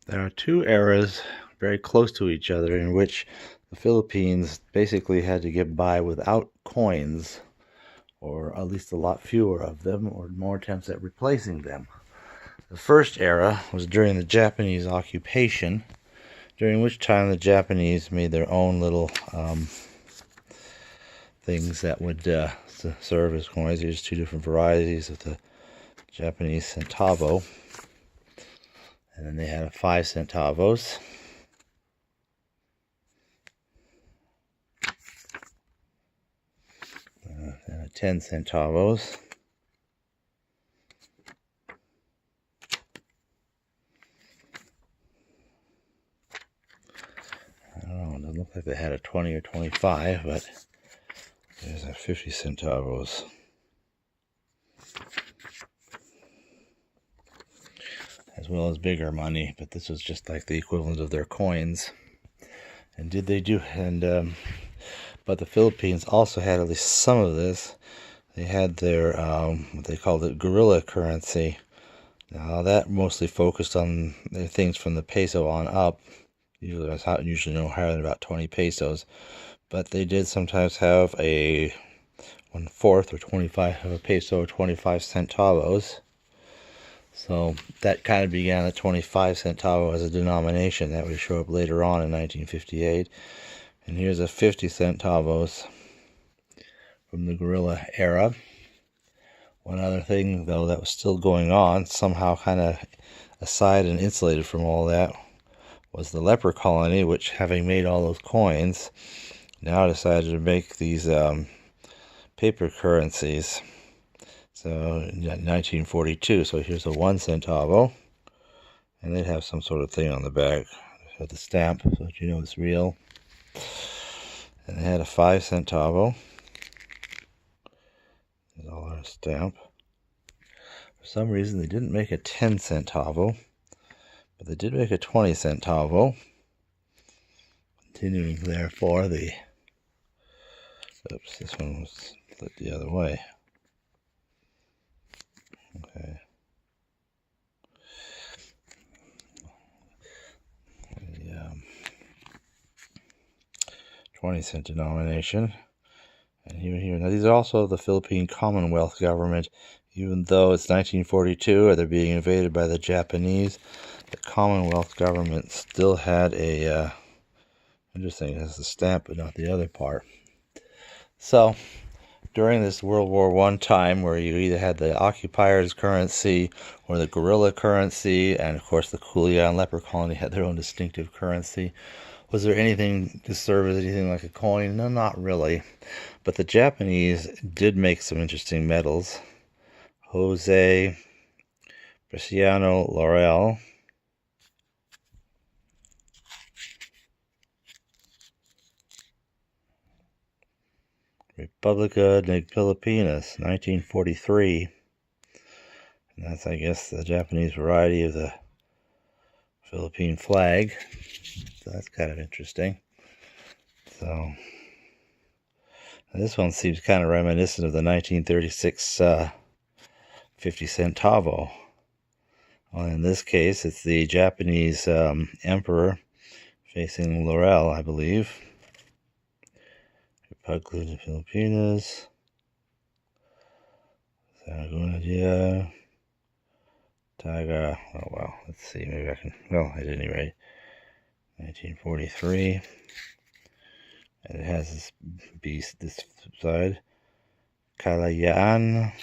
There are two eras very close to each other in which the Philippines basically had to get by without coins, or at least a lot fewer of them, or more attempts at replacing them. The first era was during the Japanese occupation, during which time the Japanese made their own little things that would serve as coins. There's two different varieties of the Japanese centavo, and then they had a 5 centavos. And a 10 centavos. I don't know, it doesn't look like they had a 20 or 25, but there's a 50 centavos. As well as bigger money, but this was just like the equivalent of their coins. And did they do, but the Philippines also had at least some of this. They had their, what they called it, guerrilla currency. Now that mostly focused on the things from the peso on up. Usually no higher than about 20 pesos. But they did sometimes have a 1/4 or 25 of a peso or 25 centavos. So that kind of began at 25 centavo as a denomination. That would show up later on in 1958. And here's a 50 centavos from the guerrilla era. One other thing, though, that was still going on, somehow kind of aside and insulated from all that, was the leper colony, which, having made all those coins, now decided to make these paper currencies. So in 1942, so here's a 1 centavo, and they'd have some sort of thing on the back with the stamp so that you know it's real. And they had a 5 centavo. There's all our stamp. For some reason they didn't make a 10 centavo, but they did make a 20 centavo. Continuing therefore the, oops, this one was split the other way. Okay. The 20-cent denomination. And here. Now these are also the Philippine Commonwealth government. Even though it's 1942 or they're being invaded by the Japanese, the Commonwealth government still had a, interesting, it has the stamp but not the other part. So during this World War I time, where you either had the occupiers' currency or the guerrilla currency, and of course the Culion Leper Colony had their own distinctive currency, was there anything to serve as anything like a coin? No, not really. But the Japanese did make some interesting medals. Jose Bresciano Laurel, Republica de Filipinas, 1943. And that's, I guess, the Japanese variety of the Philippine flag. So that's kind of interesting. So this one seems kind of reminiscent of the 1936 50 centavo. Well, in this case, it's the Japanese emperor facing Laurel, I believe. Republic of the Filipinas. Saragonia. Taga. Oh, well, let's see. Maybe I can. Well, at any rate, 1943. And it has this beast this side. Kalayaan.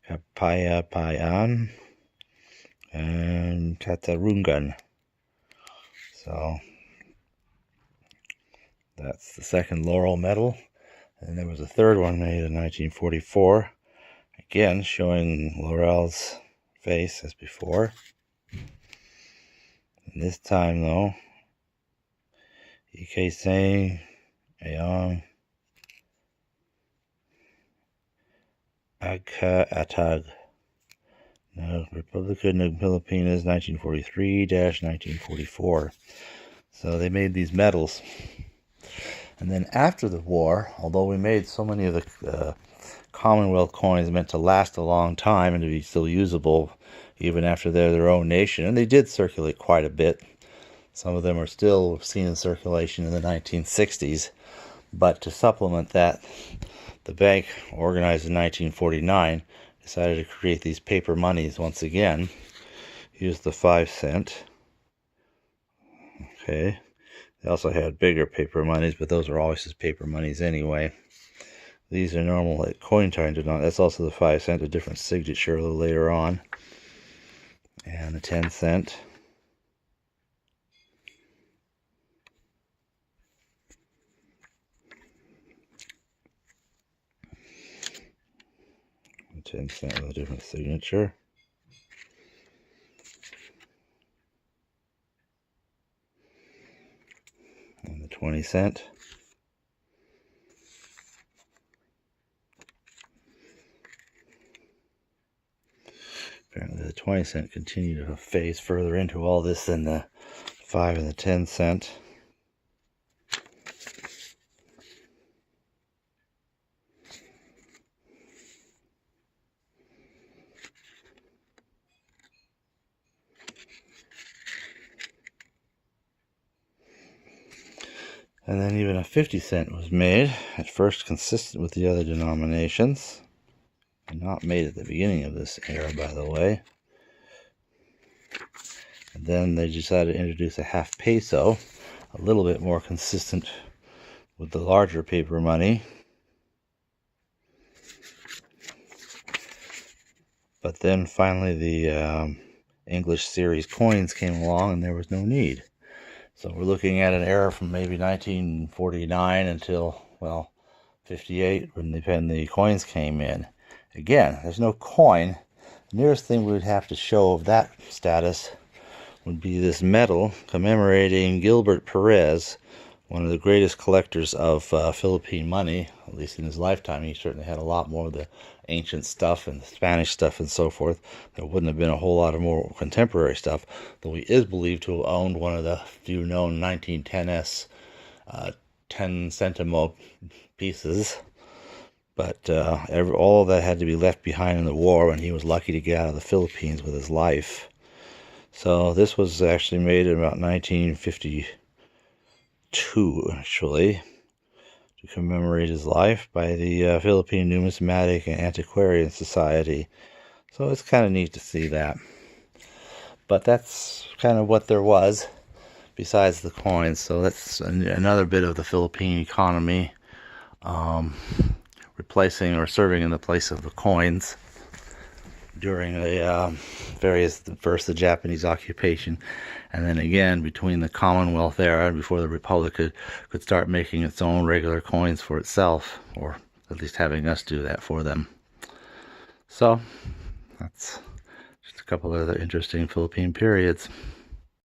Kapayapayan. And Katarungan. So that's the second laurel medal. And there was a third one made in 1944. Again, showing Laurel's face as before. And this time, though, Ikesang Ayong Agka Atag. Now, Republic of the Filipinas, 1943-1944. So they made these medals. And then after the war, although we made so many of the Commonwealth coins meant to last a long time and to be still usable, even after they're their own nation. And they did circulate quite a bit. Some of them are still seen in circulation in the 1960s. But to supplement that, the bank, organized in 1949, decided to create these paper monies once again. Here's the 5 cent. Okay. They also had bigger paper monies, but those were always just paper monies anyway. These are normal like coin time denominations. That's also the 5 cent, a different signature a little later on. And the 10 cent. The 10 cent with a different signature. And the 20 cent. Apparently the 20 cent continued to phase further into all this than the 5 and the 10 cent. And then even a 50 cent was made, at first consistent with the other denominations. And not made at the beginning of this era, by the way. And then they decided to introduce a half peso, a little bit more consistent with the larger paper money. But then finally the English series coins came along and there was no need. So we're looking at an era from maybe 1949 until, well, 58 when the coins came in. Again, there's no coin. The nearest thing we would have to show of that status would be this medal commemorating Gilbert Perez, one of the greatest collectors of Philippine money, at least in his lifetime. He certainly had a lot more of the ancient stuff and the Spanish stuff and so forth. There wouldn't have been a whole lot of more contemporary stuff, though he is believed to have owned one of the few known 1910s 10 centimo pieces. But all of that had to be left behind in the war when he was lucky to get out of the Philippines with his life. So this was actually made in about 1952, actually, to commemorate his life by the Philippine Numismatic and Antiquarian Society. So it's kind of neat to see that. But that's kind of what there was besides the coins. So that's another bit of the Philippine economy, replacing or serving in the place of the coins during the first the Japanese occupation, and then again between the Commonwealth era and before the Republic could start making its own regular coins for itself, or at least having us do that for them. So that's just a couple of other interesting Philippine periods.